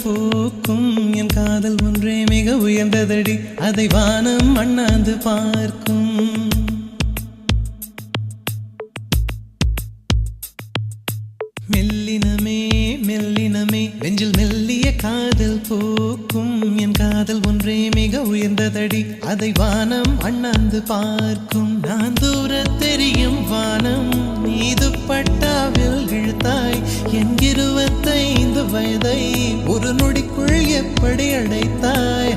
போக்கும் என் காதல் ஒன்றே மிக உயர்ந்ததடி அதை வானம் அண்ணாந்து பார்க்கும் மெல்லினமே மெல்லினமே நெஞ்சில் மெல்லிய காதல் போக்கும் என் காதல் ஒன்றே மிக உயர்ந்ததடி அதை வானம் அண்ணாந்து பார்க்கும் நான் தூர தெரியும் வானம் மீது பட்டாவில் இழுத்தாய் என் 25 வயதை ஒரு நொடிக்குள் எப்படி அடைத்தாய்